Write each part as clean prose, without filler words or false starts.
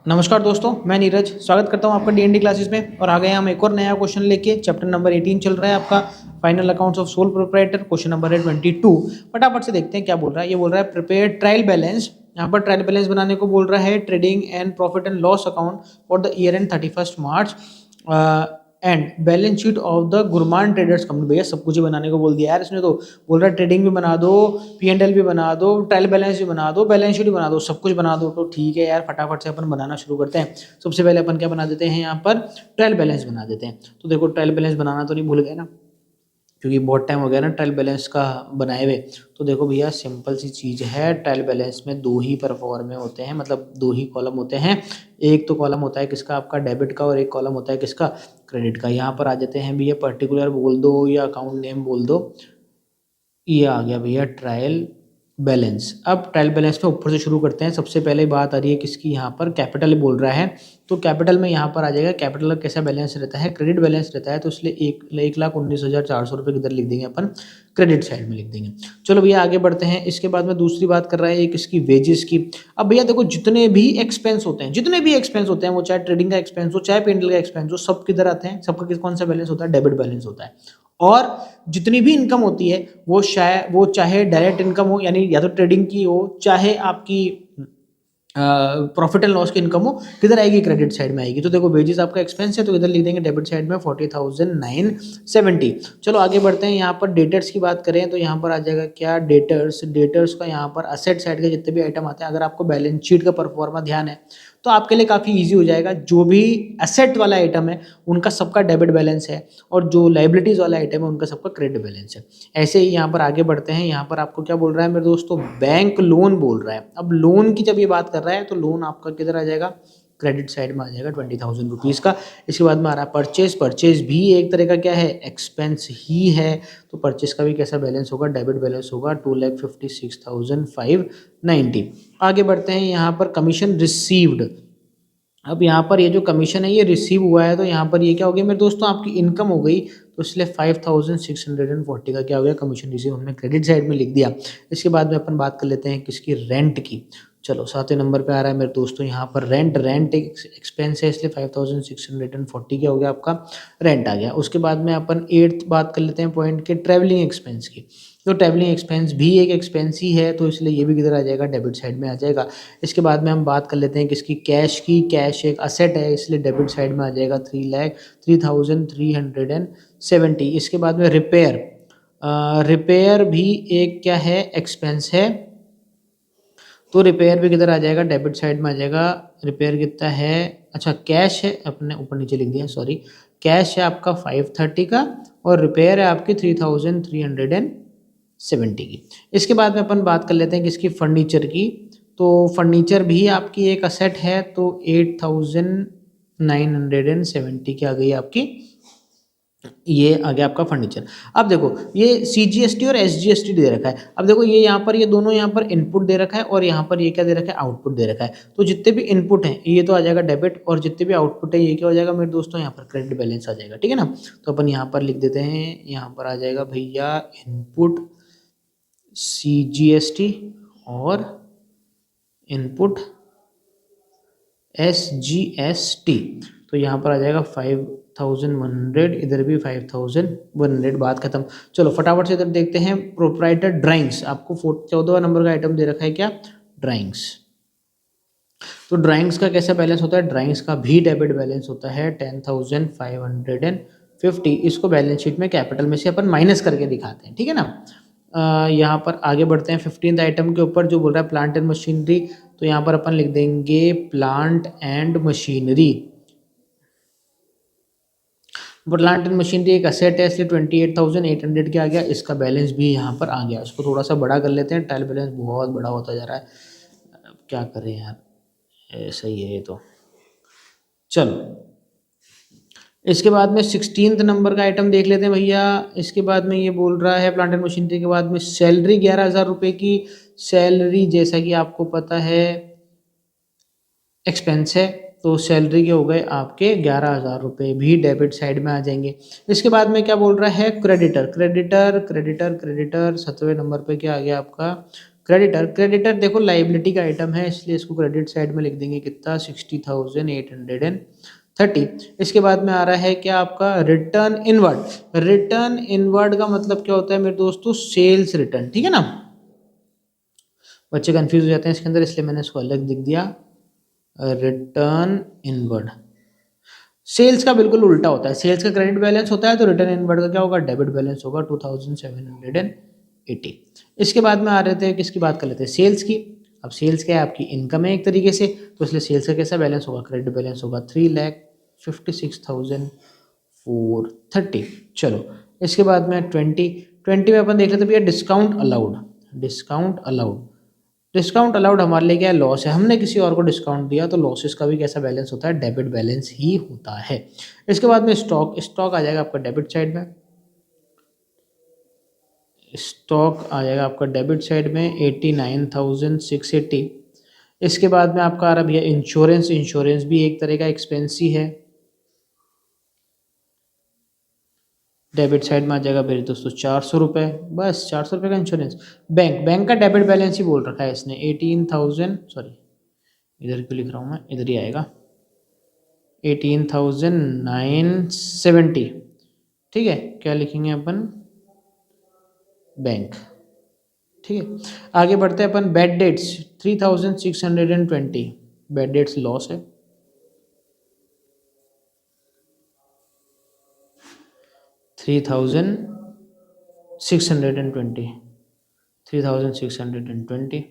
नमस्कार दोस्तों, मैं नीरज स्वागत करता हूं आपका डीएनडी क्लासेस में। और आ गए हम एक और नया क्वेश्चन लेके। चैप्टर नंबर 18 चल रहा है आपका, final accounts of sole proprietor. Question number है 22। फटाफट से देखते हैं क्या बोल रहा है। ये बोल रहा है प्रिपेयर ट्रायल बैलेंस। यहाँ पर ट्रायल बैलेंस बनाने को बोल रहा है, trading and profit and loss account for the year end 31 March and balance sheet of the Gurman traders company. भैया सब कुछ ही बनाने को बोल दिया यार इसने तो। बोल रहा है ट्रेडिंग भी बना दो, P&L भी बना दो, ट्रायल बैलेंस भी बना दो, बैलेंस शीट भी बना दो, सब कुछ बना दो। तो ठीक है यार, फटाफट से अपन बनाना शुरू करते हैं। सबसे पहले अपन क्या बना देते हैं, यहाँ पर ट्रायल बैलेंस बना देते हैं। तो देखो ट्रायल बैलेंस बनाना तो नहीं भूल गए ना, क्योंकि बहुत टाइम हो गया ना ट्रायल बैलेंस का बनाए हुए। तो देखो भैया सिंपल सी चीज़ है, ट्रायल बैलेंस में दो ही परफॉर्मे होते हैं, मतलब दो ही कॉलम होते हैं। एक तो कॉलम होता है किसका, आपका डेबिट का, और एक कॉलम होता है किसका, क्रेडिट का। यहाँ पर आ जाते हैं भैया, पर्टिकुलर बोल दो या अकाउंट नेम बोल दो। ये आ गया भैया ट्रायल बैलेंस। अब ट्रायल बैलेंस में ऊपर से शुरू करते हैं। सबसे पहले बात आ रही है किसकी, यहाँ पर कैपिटल बोल रहा है। तो कैपिटल में यहाँ पर आ जाएगा, कैपिटल का कैसा बैलेंस रहता है, क्रेडिट बैलेंस रहता है। तो इसलिए 1,19,400 रुपये किधर लिख देंगे अपन, क्रेडिट साइड में लिख देंगे। चलो भैया आगे बढ़ते हैं। इसके बाद में दूसरी बात कर रहा है एक इसकी वेजेस की। अब भैया देखो जितने भी एक्सपेंस होते हैं, वो चाहे ट्रेडिंग का एक्सपेंस हो, चाहे पेंडल का एक्सपेंस हो, सब किधर आते हैं, सबका कौन सा बैलेंस होता है, डेबिट बैलेंस होता है। और जितनी भी इनकम होती है वो चाहे डायरेक्ट इनकम हो, यानी या तो ट्रेडिंग की हो, चाहे आपकी प्रॉफिट एंड लॉस की इनकम हो, किधर आएगी, क्रेडिट साइड में आएगी। तो देखो वेजेस आपका एक्सपेंस है, तो इधर लिख देंगे डेबिट साइड में 40,970। चलो आगे बढ़ते हैं। यहाँ पर डेटर्स की बात करें तो यहाँ पर आ जाएगा क्या, डेटर्स का यहाँ पर असेट साइड के जितने भी आइटम आते हैं, अगर आपको बैलेंस शीट का परफॉर्मा ध्यान है तो आपके लिए काफ़ी ईजी हो जाएगा। जो भी एसेट वाला आइटम है उनका सबका डेबिट बैलेंस है, और जो लाइबिलिटीज़ वाला आइटम है उनका सबका क्रेडिट बैलेंस है। ऐसे ही यहाँ पर आगे बढ़ते हैं। यहाँ पर आपको क्या बोल रहा है मेरे दोस्तों, बैंक लोन बोल रहा है। अब लोन की जब ये बात कर रहा है तो लोन आपका किधर आ जाएगा, क्रेडिट साइड में आ जाएगा 20,000 रुपीज़ का। इसके बाद में आ रहा है परचेज भी एक तरह का क्या है, एक्सपेंस ही है। तो परचेज का भी कैसा बैलेंस होगा, डेबिट बैलेंस होगा 2,56,590। आगे बढ़ते हैं। यहाँ पर कमीशन रिसीव्ड। अब यहाँ पर ये जो कमीशन है ये रिसीव हुआ है, तो यहाँ पर ये क्या हो गया मेरे दोस्तों, आपकी इनकम हो गई। तो इसलिए 5,640 का क्या हो गया, कमीशन रिसीव, हमने क्रेडिट साइड में लिख दिया। इसके बाद में अपन बात कर लेते हैं किसकी, रेंट की। चलो 7वें नंबर पे आ रहा है मेरे दोस्तों यहाँ पर रेंट एक्सपेंस है, इसलिए 5,640 क्या हो गया, आपका रेंट आ गया। उसके बाद में अपन 8th बात कर लेते हैं पॉइंट के, ट्रैवलिंग एक्सपेंस की। तो ट्रैवलिंग एक्सपेंस भी एक एक्सपेंस ही है, तो इसलिए ये भी किधर आ जाएगा, डेबिट साइड में आ जाएगा। इसके बाद में हम बात कर लेते हैं किसकी, कैश की। कैश एक असेट है, इसलिए डेबिट साइड में आ जाएगा 3,0370। इसके बाद में रिपेयर भी एक क्या है, एक्सपेंस है। तो रिपेयर भी किधर आ जाएगा, डेबिट साइड में आ जाएगा। रिपेयर कितना है, अच्छा कैश है, अपने ऊपर नीचे लिख दिया सॉरी। कैश है आपका 530 का, और रिपेयर है आपकी 3,370 की। इसके बाद में अपन बात कर लेते हैं किसकी, फर्नीचर की। तो फर्नीचर भी आपकी एक असेट है, तो 8,970 की आ गई आपकी, ये आ गया आपका फर्नीचर। अब देखो ये CGST और SGST दे रखा है। अब देखो ये यहाँ पर, ये दोनों यहाँ पर इनपुट दे रखा है, और यहाँ पर ये क्या दे रखा है, आउटपुट दे रखा है। तो जितने भी इनपुट हैं ये तो आ जाएगा डेबिट, और जितने भी आउटपुट है ये क्या हो जाएगा मेरे दोस्तों, यहाँ पर क्रेडिट बैलेंस आ जाएगा। ठीक है ना। तो अपन यहाँ पर लिख देते हैं, यहाँ पर आ जाएगा भैया इनपुट CGST और इनपुट SGST। तो यहाँ पर आ जाएगा 5,100, इधर भी 5,100, बात खत्म। चलो फटाफट से इधर देखते हैं प्रोप्राइटर ड्राइंग्स। आपको 14वां नंबर का आइटम दे रखा है क्या, ड्राइंग्स। तो ड्राइंग्स का कैसा बैलेंस होता है, ड्राइंग्स का भी डेबिट बैलेंस होता है 10,550। इसको बैलेंस शीट में कैपिटल में से अपन माइनस करके दिखाते हैं। ठीक है ना। यहाँ पर आगे बढ़ते हैं 15th आइटम के ऊपर, जो बोल रहा है प्लांट एंड मशीनरी। तो यहाँ पर अपन लिख देंगे plant and machinery. Plant and machinery एक असेट है, इसलिए 28,800 के आ गया। इसका बैलेंस भी यहाँ पर आ गया। इसको थोड़ा सा बड़ा कर लेते हैं, ट्रायल बैलेंस बहुत बड़ा होता जा रहा है, अब क्या करें यार, ऐसा ही है ये तो। चलो इसके बाद में 16th नंबर का आइटम देख लेते हैं भैया। इसके बाद में ये बोल रहा है प्लांट एंड मशीनरी के बाद में सैलरी 11,000 रुपये की सैलरी, जैसा कि आपको पता है एक्सपेंस है। तो सैलरी के हो गए आपके 11,000 रुपये, भी डेबिट साइड में आ जाएंगे। इसके बाद में क्या बोल रहा है, क्रेडिटर 7वें नंबर पे क्या आ गया आपका, क्रेडिटर, क्रेडिटर देखो लाइबिलिटी का आइटम है, इसलिए इसको क्रेडिट साइड में लिख देंगे कितना 60,830। इसके बाद में आ रहा है क्या आपका रिटर्न इनवर्ड। रिटर्न इनवर्ड का मतलब क्या होता है मेरे दोस्तों, सेल्स रिटर्न, ठीक है ना। बच्चे कंफ्यूज हो जाते हैं इसके अंदर, इसलिए मैंने इसको अलग लिख दिया रिटर्न इनवर्ड। सेल्स का बिल्कुल उल्टा होता है, सेल्स का क्रेडिट बैलेंस होता है तो रिटर्न इनवर्ड का क्या होगा, डेबिट बैलेंस होगा 2780। इसके बाद में आ रहे थे किसकी बात कर लेते हैं, सेल्स की। अब सेल्स क्या है, आपकी इनकम है एक तरीके से, तो इसलिए सेल्स का कैसा बैलेंस होगा, क्रेडिट बैलेंस होगा 3,56,430। चलो इसके बाद में 20 में अपन देख लेते भैया discount allowed. Discount allowed, discount allowed हमारे लिए क्या है, लॉस है, हमने किसी और को डिस्काउंट दिया तो लॉसेस का भी कैसा बैलेंस होता है, डेबिट बैलेंस ही होता है। इसके बाद में स्टॉक, स्टॉक आ जाएगा आपका डेबिट साइड में, स्टॉक आ जाएगा आपका डेबिट साइड में 89,680। इसके बाद में आपका आ रहा भैया इंश्योरेंस, इंश्योरेंस भी एक तरह का एक्सपेंस ही है, डेबिट साइड में आ जाएगा मेरे दोस्तों 400 रुपये, बस 400 रुपये का इंश्योरेंस। बैंक, बैंक का डेबिट बैलेंस ही बोल रखा है इसने 18,000, सॉरी इधर क्यों लिख रहा हूँ मैं, इधर ही आएगा 18,970। ठीक है, क्या लिखेंगे अपन, बैंक। ठीक है, आगे बढ़ते हैं अपन, bad debts 3,620, bad debts loss है। 3,620, 3,620।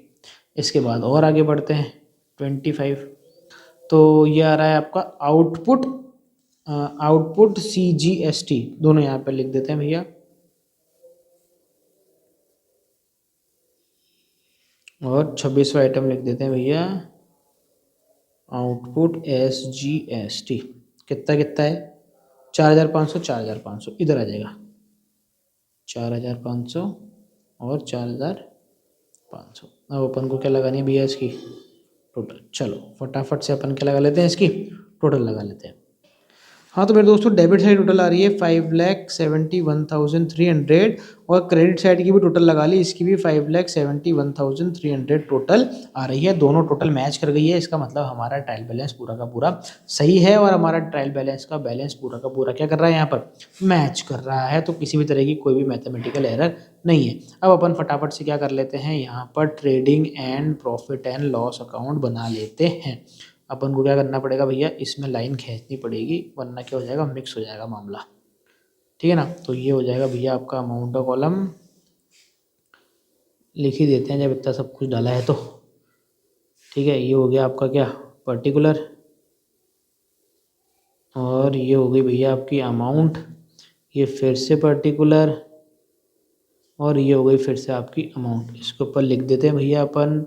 इसके बाद और आगे बढ़ते हैं 25, तो ये आ रहा है आपका आउटपुट, आउटपुट CGST, दोनों यहाँ पे लिख देते हैं भैया, और 26वां आइटम लिख देते हैं भैया आउटपुट SGST। कितना कितना है, 4,500, 4,500 इधर आ जाएगा 4,500 और 4,500। अब अपन को क्या लगानी है भैया इसकी टोटल, चलो फटाफट से अपन क्या लगा लेते हैं, इसकी टोटल लगा लेते हैं। हाँ तो मेरे दोस्तों डेबिट साइड टोटल आ रही है 5,71,300, और क्रेडिट साइड की भी टोटल लगा ली, इसकी भी 5,71,300 टोटल आ रही है। दोनों टोटल मैच कर गई है, इसका मतलब हमारा ट्रायल बैलेंस पूरा का पूरा सही है, और हमारा ट्रायल बैलेंस का बैलेंस पूरा का पूरा क्या कर रहा है, यहाँ पर मैच कर रहा है, तो किसी भी तरह की कोई भी मैथमेटिकल एरर नहीं है। अब अपन फटाफट से क्या कर लेते हैं, यहाँ पर trading and profit and loss account बना लेते हैं। अपन को क्या करना पड़ेगा भैया, इसमें लाइन खींचनी पड़ेगी, वरना क्या हो जाएगा, मिक्स हो जाएगा मामला, ठीक है ना। तो ये हो जाएगा भैया आपका अमाउंट का कॉलम, लिख ही देते हैं जब इतना सब कुछ डाला है तो, ठीक है। ये हो गया आपका क्या, पर्टिकुलर, और ये हो गई भैया आपकी अमाउंट, ये फिर से पर्टिकुलर, और ये हो गई फिर से आपकी अमाउंट। इसके ऊपर लिख देते हैं भैया अपन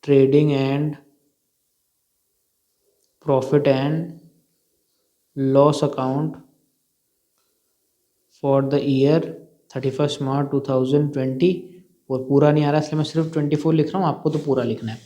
trading and profit and loss account for the year 31 March 2020, और पूरा नहीं आ रहा इसलिए मैं सिर्फ 24 लिख रहा हूँ, आपको तो पूरा लिखना है।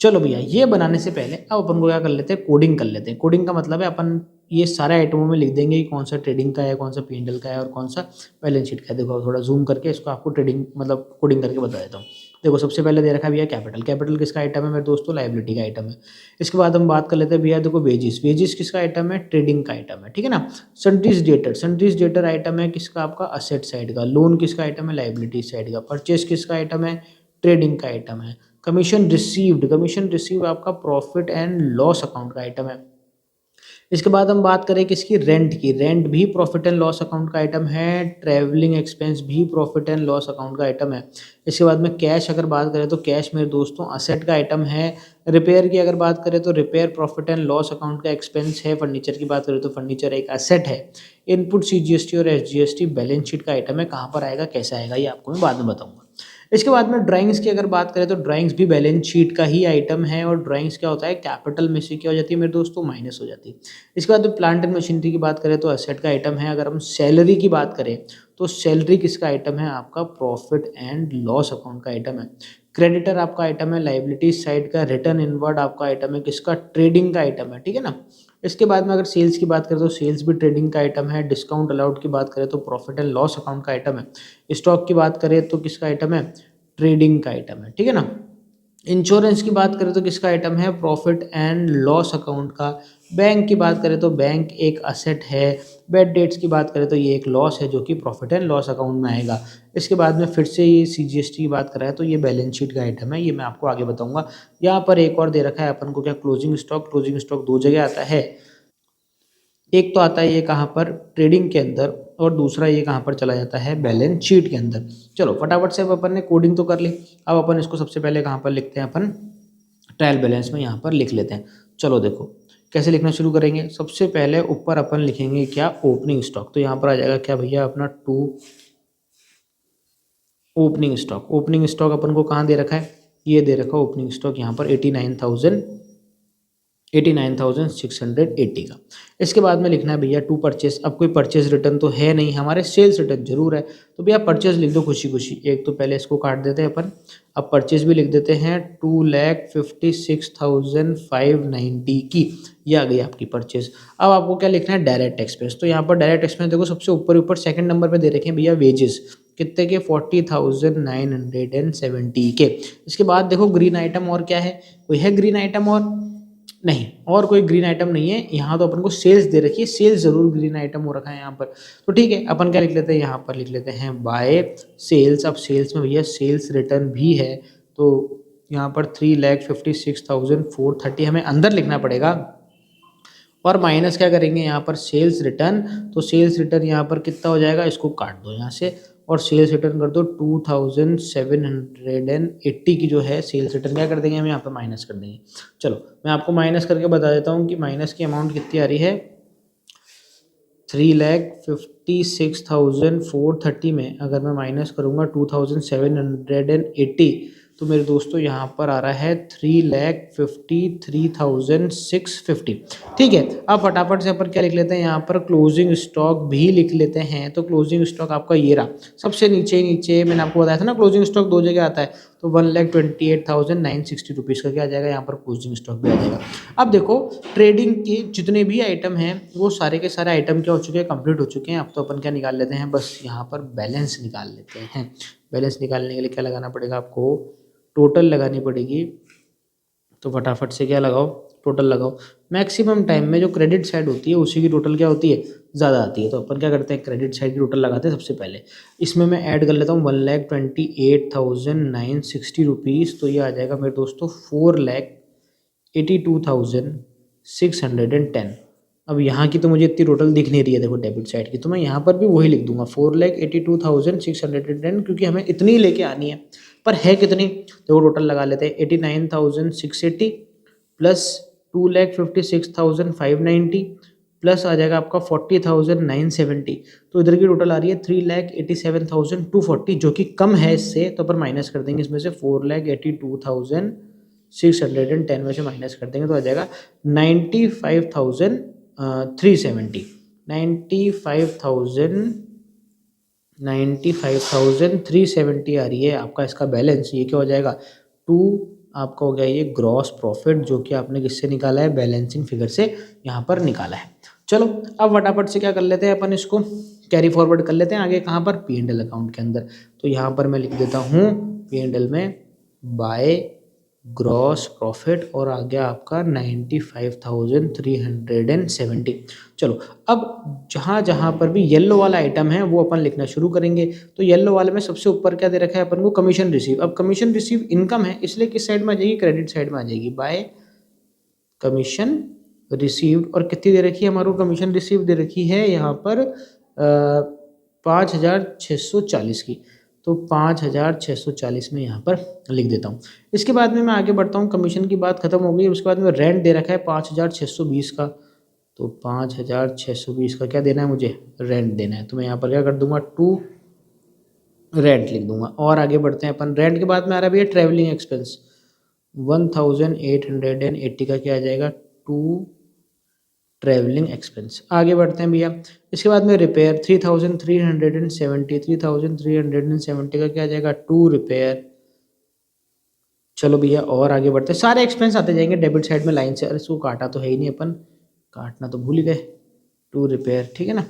चलो भैया ये बनाने से पहले अब अपन को क्या कर लेते हैं, कोडिंग कर लेते हैं। कोडिंग का मतलब है अपन ये सारे आइटमों में लिख देंगे कि कौन सा ट्रेडिंग का है, कौन सा P&L का है, और कौन सा बैलेंस शीट का है। देखो थोड़ा जूम करके इसको आपको ट्रेडिंग मतलब कोडिंग करके बता देता हूँ। देखो सबसे पहले दे रखा है भैया कैपिटल, कैपिटल किसका आइटम है मेरे दोस्तों, लाइबिलिटी का आइटम है। इसके बाद हम बात कर लेते हैं भैया, देखो वेजिस, वेजिस किसका आइटम है, ट्रेडिंग का आइटम है, ठीक है ना। सन्ट्रीज डेटर, सन्ट्रीज डेटर आइटम है किसका, आपका असेट साइड का। लोन किसका आइटम है, लाइबिलिटी साइड का। परचेज किसका आइटम है, ट्रेडिंग का आइटम है। कमीशन रिसीव्ड, कमीशन रिसीव आपका प्रॉफिट एंड लॉस अकाउंट का आइटम है। इसके बाद हम बात करें किसकी, रेंट की, रेंट भी प्रॉफिट एंड लॉस अकाउंट का आइटम है। ट्रैवलिंग एक्सपेंस भी प्रॉफिट एंड लॉस अकाउंट का आइटम है। इसके बाद में कैश अगर बात करें तो कैश मेरे दोस्तों असेट का आइटम है। रिपेयर की अगर बात करें तो repair profit and loss account का एक्सपेंस है। फर्नीचर की बात करें तो फर्नीचर एक असेट है। इनपुट CGST और SGST बैलेंस शीट का आइटम है। कहाँ पर आएगा, कैसे आएगा, ये आपको मैं बाद में बताऊंगा। इसके बाद में ड्राइंग्स की अगर बात करें तो ड्राइंग्स भी बैलेंस शीट का ही आइटम है, और ड्राइंग्स क्या होता है, कैपिटल में से क्या हो जाती है मेरे दोस्तों, माइनस हो जाती है। इसके बाद प्लांट एंड मशीनरी की बात करें तो एसेट का आइटम है। अगर हम सैलरी की बात करें तो सैलरी किसका आइटम है, आपका प्रॉफिट एंड लॉस अकाउंट का आइटम है। क्रेडिटर आपका आइटम है लाइबिलिटी साइड का। रिटर्न इनवर्ड आपका आइटम है किसका, ट्रेडिंग का आइटम है, ठीक है ना। इसके बाद में अगर सेल्स की बात करें तो सेल्स भी ट्रेडिंग का आइटम है। डिस्काउंट अलाउड की बात करें तो प्रॉफिट एंड लॉस अकाउंट का आइटम है। स्टॉक की बात करें तो किसका आइटम है, ट्रेडिंग का आइटम है, ठीक है ना। इंश्योरेंस की बात करें तो किसका आइटम है, प्रॉफिट एंड लॉस अकाउंट का। बैंक की बात करें तो बैंक एक असेट है। बैड डेट्स की बात करें तो ये एक लॉस है जो कि प्रॉफिट एंड लॉस अकाउंट में आएगा। इसके बाद में फिर से ये सीजीएसटी की बात कराए तो ये बैलेंस शीट का आइटम है, ये मैं आपको आगे बताऊंगा। यहाँ पर एक और दे रखा है अपन को क्या, क्लोजिंग स्टॉक। क्लोजिंग स्टॉक दो जगह आता है, एक तो आता है ये कहाँ पर, ट्रेडिंग के अंदर, और दूसरा ये कहाँ पर चला जाता है, बैलेंस शीट के अंदर। चलो फटाफट से अब अपन ने कोडिंग तो कर ली, अब अपन इसको सबसे पहले कहाँ पर लिखते हैं, अपन ट्रायल बैलेंस में यहाँ पर लिख लेते हैं। चलो देखो कैसे लिखना शुरू करेंगे। सबसे पहले ऊपर अपन लिखेंगे क्या, ओपनिंग स्टॉक। तो यहाँ पर आ जाएगा क्या भैया अपना to opening stock. Opening stock अपन को कहाँ दे रखा है, ये दे रखा है ओपनिंग स्टॉक यहाँ पर 89,680 का। इसके बाद में लिखना है भैया टू परचेस। अब कोई परचेस रिटर्न तो है नहीं हमारे, सेल्स रिटर्न जरूर है, तो भैया परचेस लिख दो खुशी खुशी। एक तो पहले इसको काट देते हैं अपन, अब परचेस भी लिख देते हैं 2,56,590 की, ये आ गई आपकी परचेस। अब आपको क्या लिखना है, डायरेक्ट एक्सपेंस। तो यहाँ पर डायरेक्ट एक्सपेंस देखो सबसे ऊपर सेकंड नंबर पे दे रखे हैं भैया वेजेस, कितने के, 40,970 के। इसके बाद देखो ग्रीन आइटम और क्या है, कोई है ग्रीन आइटम और नहीं, और कोई ग्रीन आइटम नहीं है। यहाँ तो अपन को सेल्स दे रखी है, सेल्स जरूर ग्रीन आइटम हो रखा है यहाँ पर। तो ठीक है, अपन क्या लिख लेते हैं, यहाँ पर लिख लेते हैं बाय सेल्स। अब सेल्स में भैया सेल्स रिटर्न भी है, तो यहाँ पर 3,56,430 हमें अंदर लिखना पड़ेगा, और माइनस क्या करेंगे यहाँ पर, सेल्स रिटर्न। तो सेल्स रिटर्न यहाँ पर कितना हो जाएगा, इसको काट दो यहाँ से, और सेल्स रिटर्न कर दो 2,780 की जो है सेल्स रिटर्न, क्या कर देंगे हम यहाँ पर माइनस कर देंगे। चलो मैं आपको माइनस करके बता देता हूँ कि माइनस की अमाउंट कितनी आ रही है, 3,56,430 में अगर मैं माइनस करूँगा 2,780, तो मेरे दोस्तों यहाँ पर आ रहा है 3,53,650। ठीक है, अब फटाफट से अपन क्या लिख लेते हैं, यहाँ पर क्लोजिंग स्टॉक भी लिख लेते हैं। तो क्लोजिंग स्टॉक आपका ये रहा, सबसे नीचे नीचे मैंने आपको बताया था ना, क्लोजिंग स्टॉक दो जगह आता है, तो 1,28,960 रुपीज़ का क्या आ जाएगा, यहाँ पर क्लोजिंग स्टॉक भी आ जाएगा। अब देखो ट्रेडिंग के जितने भी आइटम हैं वो सारे के सारे आइटम क्या हो चुके हैं, कंप्लीट हो चुके हैं। अब तो अपन क्या निकाल लेते हैं, बस यहाँ पर बैलेंस निकाल लेते हैं। बैलेंस निकालने के लिए क्या लगाना पड़ेगा आपको, टोटल लगानी पड़ेगी। तो फटाफट से क्या लगाओ, टोटल लगाओ। मैक्सिमम टाइम में जो क्रेडिट साइड होती है उसी की टोटल क्या होती है, ज़्यादा आती है। तो अपन क्या करते हैं, क्रेडिट साइड की टोटल लगाते हैं सबसे पहले। इसमें मैं ऐड कर लेता हूँ 1,28,960 रुपीज़, तो ये आ जाएगा मेरे दोस्तों 4,82,610। अब यहाँ की तो मुझे इतनी टोटल दिख नहीं रही है देखो डेबिट साइड की, तो मैं यहाँ पर भी वही लिख दूंगा 4,82,610, क्योंकि हमें इतनी लेके आनी है। पर है कितनी, देखो टोटल लगा लेते हैं 89,680 प्लस 2,56,590 प्लस आ जाएगा आपका 40,970। तो इधर की टोटल आ रही है 3,87,240, जो कि कम है इससे, तो पर माइनस कर देंगे इसमें से 4,82,610 में से माइनस कर देंगे तो आ जाएगा 95,370। 95,370 आ रही है आपका इसका बैलेंस। ये क्या हो जाएगा, टू आपका हो गया ये ग्रॉस प्रॉफिट, जो कि आपने किससे निकाला है, बैलेंसिंग फिगर से यहाँ पर निकाला है। चलो अब फटाफट से क्या कर लेते हैं अपन, इसको कैरी फॉरवर्ड कर लेते हैं आगे कहाँ पर, P&L अकाउंट के अंदर। तो यहाँ पर मैं लिख देता हूँ P&L में बाय ग्रॉस प्रॉफिट, और आ गया आपका 95,370। चलो अब जहाँ जहाँ पर भी येलो वाला आइटम है वो अपन लिखना शुरू करेंगे। तो येलो वाले में सबसे ऊपर क्या दे रखा है अपन को, कमीशन रिसीव। अब कमीशन रिसीव इनकम है, इसलिए किस साइड में आ जाएगी, क्रेडिट साइड में आ जाएगी, बाय कमीशन रिसीव्ड। और कितनी दे रखी है हमारे को कमीशन रिसीव, दे रखी है यहाँ पर 5,640 की। तो 5,640 में यहाँ पर लिख देता हूँ। इसके बाद में मैं आगे बढ़ता हूँ, कमीशन की बात खत्म हो गई। उसके बाद में रेंट दे रखा है 5,620 का। तो 5,620 का क्या देना है मुझे, रेंट देना है। तो मैं यहाँ पर क्या कर दूंगा, टू रेंट लिख दूंगा। और आगे बढ़ते हैं अपन, रेंट के बाद में आ रहा है भैया ट्रैवलिंग एक्सपेंस, 1,880 का क्या आ जाएगा, टू ट्रैवलिंग एक्सपेंस। आगे बढ़ते हैं भैया, इसके बाद में रिपेयर 3,370 का क्या आ जाएगा, टू रिपेयर। चलो भैया और आगे बढ़ते हैं, सारे एक्सपेंस आते जाएंगे डेबिट साइड में लाइन से। अरे इसको काटा तो है ही नहीं अपन, काटना तो भूल ही गए, टू रिपेयर, ठीक है ना।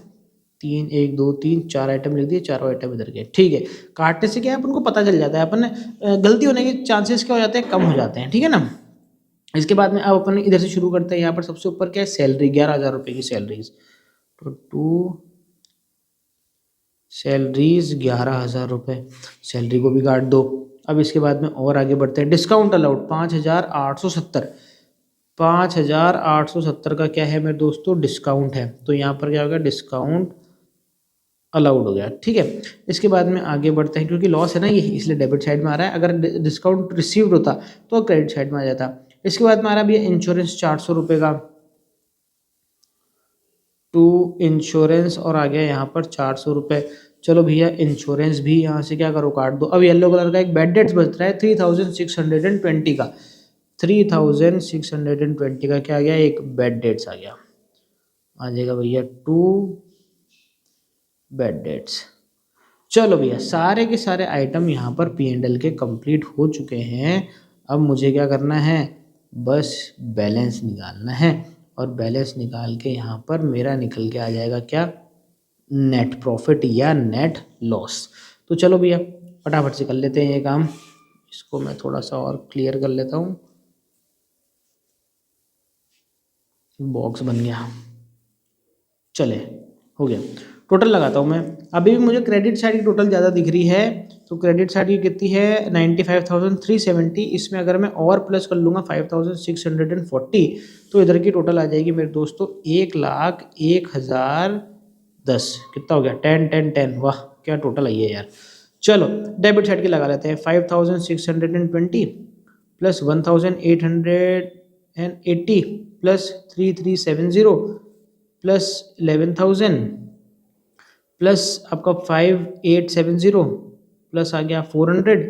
3 1 2 3 4 आइटम लिख दिए, चारों आइटम इधर के, ठीक है। काटने से क्या है अपन को पता चल जाता है, अपन गलती होने के चांसेस क्या हो जाते हैं, कम हो जाते हैं, ठीक है ना। इसके बाद में अब अपन इधर से शुरू करते हैं। यहाँ पर सबसे ऊपर क्या है, सैलरी, 11,000 रुपये की सैलरीज, तो 2 सैलरीज 11,000 रुपये, सैलरी को भी काट दो। अब इसके बाद में और आगे बढ़ते हैं। डिस्काउंट अलाउड 5,870, 5,870 का क्या है मेरे दोस्तों, डिस्काउंट है, तो यहाँ पर क्या होगा, डिस्काउंट अलाउड हो गया, ठीक है। इसके बाद में आगे बढ़ते हैं, क्योंकि लॉस है ना ये, इसलिए डेबिट साइड में आ रहा है। अगर डिस्काउंट रिसीव्ड होता तो क्रेडिट साइड में आ जाता। इसके बाद में आ रहा है भैया इंश्योरेंस 400 रुपये का, टू इंश्योरेंस, और आ गया यहाँ पर 400 रुपये। चलो भैया इंश्योरेंस भी यहाँ से क्या करो, काट दो। अब येलो कलर का एक बैड डेट्स बच रहा है 3,620 का, 3,620 का क्या आ गया, एक बैड डेट्स आ गया, आ जाएगा भैया 2 बैड डेट्स। चलो भैया सारे के सारे आइटम यहाँ पर P&L के कंप्लीट हो चुके हैं। अब मुझे क्या करना है, बस बैलेंस निकालना है, और बैलेंस निकाल के यहाँ पर मेरा निकल के आ जाएगा क्या, नेट प्रॉफिट या नेट लॉस। तो चलो भैया फटाफट से कर लेते हैं ये काम, इसको मैं थोड़ा सा और क्लियर कर लेता हूँ। बॉक्स बन गया, चले हो गया। टोटल लगाता हूँ मैं, अभी भी मुझे क्रेडिट साइड की टोटल ज़्यादा दिख रही है, तो क्रेडिट साइड की कितनी है 95,370। इसमें अगर मैं और प्लस कर लूँगा 5,640, तो इधर की टोटल आ जाएगी मेरे दोस्तों 1,01,010। कितना हो गया, 10 10 10, वाह क्या टोटल आई है यार। चलो डेबिट साइड की लगा लेते हैं, 5,620 प्लस 1,880 प्लस 3,370 प्लस 11,000 प्लस आपका 5,870 प्लस आ गया 400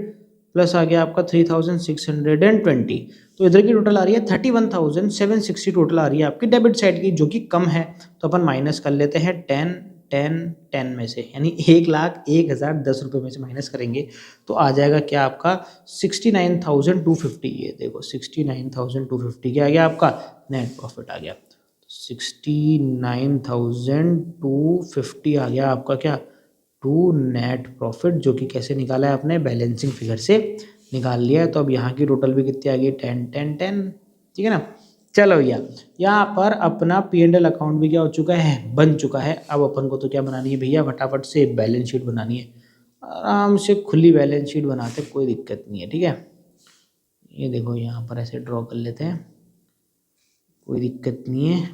प्लस आ गया आपका 3,620। तो इधर की टोटल आ रही है 31,760 टोटल आ रही है आपकी डेबिट साइड की, जो कि कम है। तो अपन माइनस कर लेते हैं 10 10 10 में से, यानी 1,01,010 रुपये में से माइनस करेंगे तो आ जाएगा क्या आपका 69,250। ये देखो 69,250 क्या आ गया आपका नेट प्रॉफिट आ गया, 69,250 आ गया आपका क्या, टू नेट प्रॉफिट, जो कि कैसे निकाला है आपने, बैलेंसिंग फिगर से निकाल लिया है। तो अब यहाँ की टोटल भी कितनी आ गई 10 10 10, ठीक है ना। चलो भैया यहाँ पर अपना P&L अकाउंट भी क्या हो चुका है, बन चुका है। अब अपन को तो क्या बनानी है भैया, फटाफट से बैलेंस शीट बनानी है। आराम से खुली बैलेंस शीट बनाते, कोई दिक्कत नहीं है, ठीक है। ये देखो यहाँ पर ऐसे ड्रॉ कर लेते हैं, कोई दिक्कत नहीं है।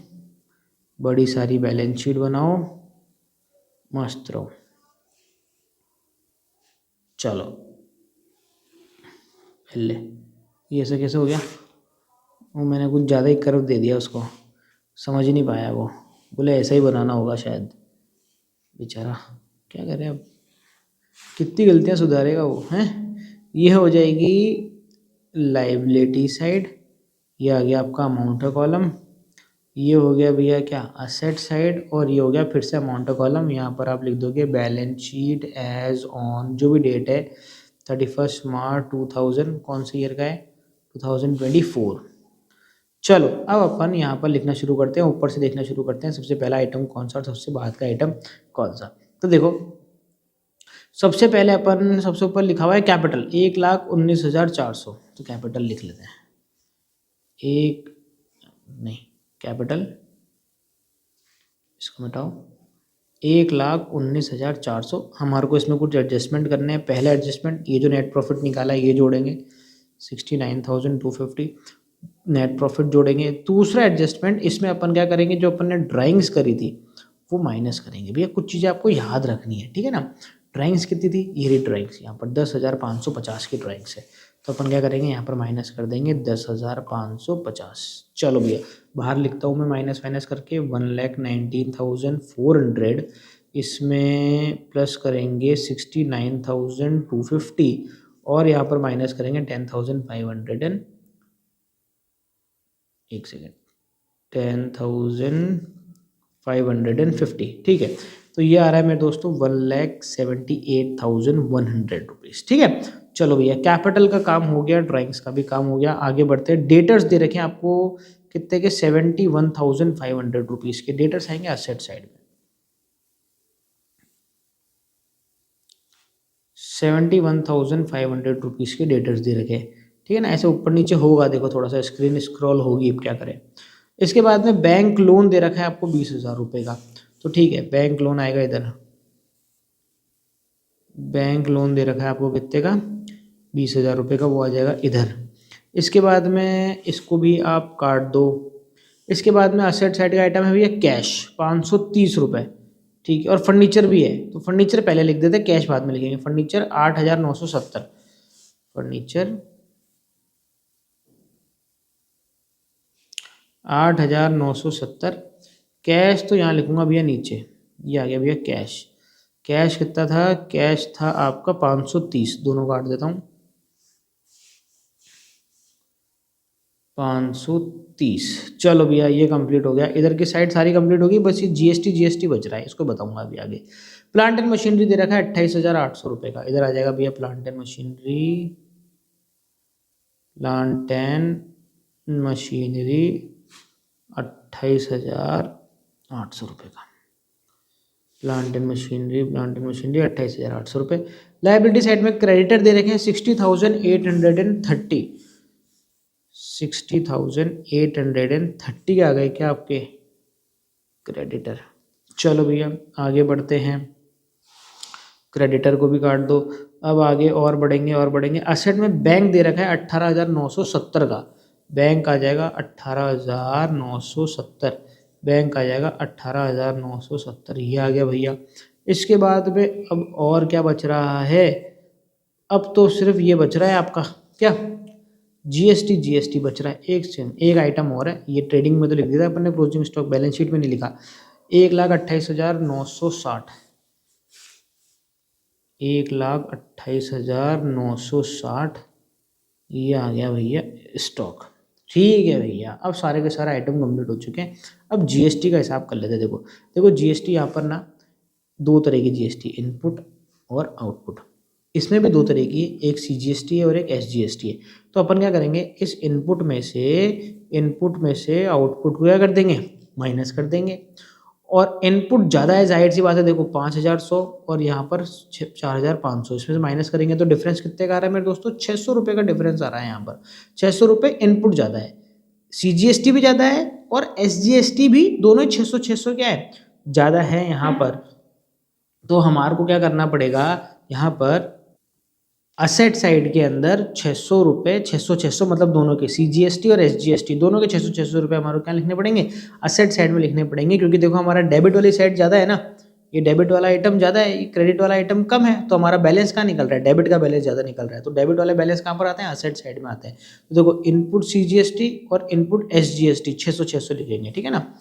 बड़ी सारी बैलेंस शीट बनाओ, मस्त रहो। चलो ले, ये ऐसे कैसे हो गया, वो मैंने कुछ ज़्यादा ही कर्व दे दिया उसको, समझ ही नहीं पाया वो, बोले ऐसा ही बनाना होगा शायद, बेचारा क्या करे अब, कितनी गलतियाँ सुधारेगा वो हैं। ये हो जाएगी लाइबिलिटी साइड, ये आ गया आपका अमाउंट का कॉलम, ये हो गया भैया क्या असेट साइड, और ये हो गया फिर से अमाउंट का कॉलम। यहाँ पर आप लिख दोगे बैलेंस शीट एज ऑन, जो भी डेट है 31 मार्च 2000, कौन से ईयर का है 2024। चलो अब अपन यहाँ पर लिखना शुरू करते हैं, ऊपर से देखना शुरू करते हैं सबसे पहला आइटम कौन सा और सबसे बाद का आइटम कौन सा। तो देखो सबसे पहले अपन सबसे ऊपर लिखा हुआ है कैपिटल 1,19,400, तो कैपिटल लिख लेते हैं, एक नहीं कैपिटल, इसको मिटाओ, 1,19,400। हमारे को इसमें कुछ एडजस्टमेंट करने हैं। पहला एडजस्टमेंट ये जो नेट प्रॉफिट निकाला है ये जोड़ेंगे 69,250 नेट प्रॉफिट जोड़ेंगे। दूसरा एडजस्टमेंट इसमें अपन क्या करेंगे, जो अपन ने ड्राइंग्स करी थी वो माइनस करेंगे। भैया कुछ चीज़ें आपको याद रखनी है, ठीक है ना। ड्राइंग्स कितनी थी, ये रही ड्राइंग्स, यहाँ पर 10,550 की ड्राइंग्स है, तो अपन क्या करेंगे यहाँ पर माइनस कर देंगे 10,550। चलो भैया बाहर लिखता हूँ मैं माइनस माइनस करके 1,19,400, इसमें प्लस करेंगे 69,250 और यहाँ पर माइनस करेंगे 10,500 एंड एक सेकेंड 10,550, ठीक है। तो ये आ रहा है मेरे दोस्तों 1,78,100 रुपीज़, ठीक है। चलो भैया कैपिटल का काम हो गया, ड्राइंग्स का भी काम हो गया। आगे बढ़ते हैं, डेटर्स दे रखे हैं आपको कितने के 71,500 रुपीज़ के डेटर्स आएंगे असेट साइड में। 71,500 के डेटर्स दे रखे हैं, ठीक है ना। ऐसे ऊपर नीचे होगा, देखो थोड़ा सा स्क्रीन स्क्रॉल होगी, अब क्या करें। इसके बाद में बैंक लोन दे रखा है आपको 20,000 रुपये का, तो ठीक है बैंक लोन आएगा इधर। बैंक लोन दे रखा है आपको कितने का, 20,000 रुपये का, वो आ जाएगा इधर। इसके बाद में इसको भी आप काट दो। इसके बाद में असेट साइड का आइटम है भैया कैश 530 रुपये, ठीक है। और फर्नीचर भी है, तो फर्नीचर पहले लिख देते, कैश बाद में लिखेंगे। Furniture 8,970, furniture 8,970। कैश तो यहाँ लिखूंगा भैया नीचे, ये आ गया भैया कैश। कैश कितना था, कैश था आपका 530, दोनों काट देता हूँ, 530। चलो भैया ये कंप्लीट हो गया, इधर की साइड सारी कंप्लीट होगी, बस ये जीएसटी बच रहा है, इसको बताऊंगा अभी आगे। प्लांट एंड मशीनरी दे रखा है 28,800 रुपये का, इधर आ जाएगा भैया plant and machinery, plant and machinery 28,800 रुपये का, प्लांट एंड मशीनरी 28,800 रुपये। लाइबिलिटी साइड में क्रेडिटर दे रखे हैं 60,830, 60,830 आ गए क्या आपके क्रेडिटर। चलो भैया आगे बढ़ते हैं, क्रेडिटर को भी काट दो। अब आगे और बढ़ेंगे। असेट में बैंक दे रखा है 18,970 का, बैंक आ जाएगा 18,970, बैंक आ जाएगा 18,970, ये आ गया भैया। इसके बाद में अब और क्या बच रहा है, अब तो सिर्फ ये बच रहा है आपका क्या, जीएसटी बच रहा है। एक आइटम और है, ये ट्रेडिंग में तो लिख दिया था अपन ने, क्लोजिंग स्टॉक बैलेंस शीट में नहीं लिखा। 1,28,960, 1,28,960, ये आ गया भैया स्टॉक। ठीक है भैया, अब सारे के सारे आइटम कंप्लीट हो चुके हैं। अब जीएसटी का हिसाब कर लेते हैं। देखो जीएसटी यहाँ पर ना दो तरह की जीएसटी, इनपुट और आउटपुट। इसमें भी दो तरह की, एक सीजीएसटी है और एक एसजीएसटी है। तो अपन क्या करेंगे, इस इनपुट में से आउटपुट को क्या कर देंगे, माइनस कर देंगे। और इनपुट ज़्यादा है, जाहिर सी बात है, देखो 5,100 और यहाँ पर 4,500, इसमें से माइनस करेंगे तो डिफरेंस कितने का आ रहा है मेरे दोस्तों, 600 रुपये का डिफरेंस आ रहा है यहाँ पर। 600 रुपये इनपुट ज़्यादा है, सीजीएसटी भी ज़्यादा है और एसजीएसटी भी, दोनों ही 600 क्या है, ज़्यादा है यहाँ पर। तो हमारे को क्या करना पड़ेगा, यहाँ पर असेट साइड के अंदर 600 रुपये, 600 मतलब दोनों के, सीजीएसटी और एसजीएसटी दोनों के 600 रुपये हमारे को क्या लिखने पड़ेंगे, असेट साइड में लिखने पड़ेंगे। क्योंकि देखो हमारा डेबिट वाली साइड ज़्यादा है ना, ये डेबिट वाला आइटम ज़्यादा है, ये क्रेडिट वाला आइटम कम है, तो हमारा बैलेंस कहाँ निकल रहा है, डेबिट का बैलेंस ज़्यादा निकल रहा है। तो डेबिट वाले बैलेंस कहाँ पर आते हैं, असेट साइड में आते हैं। तो देखो इनपुट सीजीएसटी और इनपुट एसजीएसटी 600 लिखेंगे, ठीक है ना।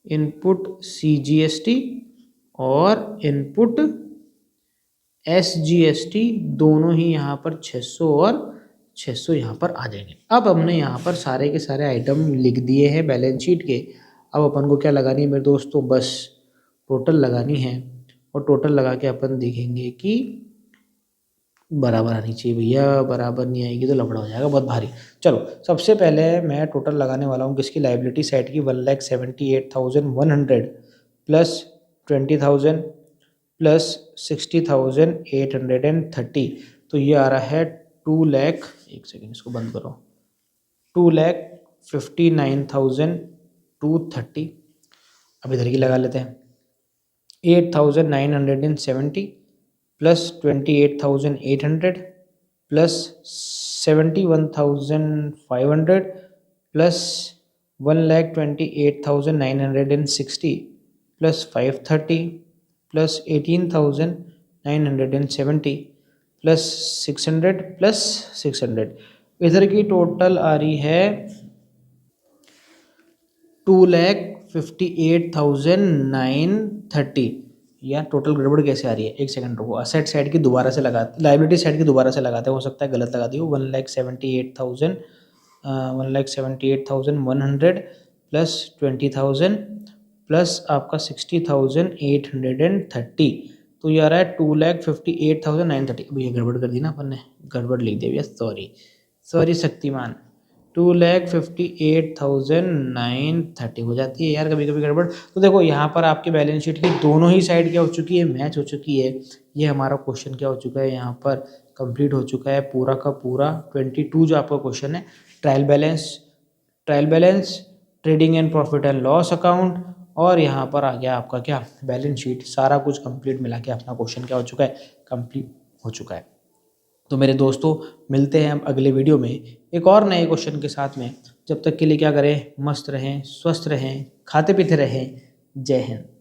इनपुट सीजीएसटी और इनपुट एसजीएसटी दोनों ही यहाँ पर 600 और 600 यहाँ पर आ जाएंगे। अब हमने यहाँ पर सारे के सारे आइटम लिख दिए हैं बैलेंस शीट के। अब अपन को क्या लगानी है मेरे दोस्तों, बस टोटल लगानी है। और टोटल लगा के अपन देखेंगे कि बराबर आनी चाहिए भैया, बराबर नहीं आएगी तो लफड़ा हो जाएगा बहुत भारी। चलो सबसे पहले मैं टोटल लगाने वाला हूँ किसकी, लाइबिलिटी साइड की, 1,78,100 प्लस 20,000 प्लस 60,830, तो ये आ रहा है 2 लाख, एक सेकेंड इसको बंद करो, 2,59,230। अब इधर की लगा लेते हैं, 8,970 plus 28,800 plus 71,500 plus 1,28,960 plus 530 plus 18,970 plus 600 plus 600। इधर की टोटल आ रही है 2,58,930। यार टोटल गड़बड़ कैसे आ रही है, एक सेकंड रुको, असेट साइड की दोबारा से लगा, लाइबिलिटी साइड की दोबारा से लगाते हैं, हो सकता है गलत लगा दी हो। 1,78,100 प्लस 20,000 प्लस आपका 60,830, तो ये आ रहा है 2,58,930। अब ये गड़बड़ कर दी ना अपन ने, गड़बड़ लिख दिया भैया, सॉरी शक्तिमान। 2,58,930 हो जाती है यार, कभी कभी गड़बड़। तो देखो यहाँ पर आपकी बैलेंस शीट की दोनों ही साइड क्या हो चुकी है, मैच हो चुकी है। ये हमारा क्वेश्चन क्या हो चुका है, यहाँ पर कंप्लीट हो चुका है पूरा का पूरा। 22 जो आपका क्वेश्चन है, trial balance, trading and profit and loss account, और यहाँ पर आ गया आपका क्या, बैलेंस शीट। सारा कुछ कंप्लीट मिला के अपना क्वेश्चन क्या हो चुका है, कंप्लीट हो चुका है। तो मेरे दोस्तों, मिलते हैं हम अगले वीडियो में एक और नए क्वेश्चन के साथ में। जब तक के लिए क्या करें, मस्त रहें, स्वस्थ रहें, खाते पीते रहें। जय हिंद।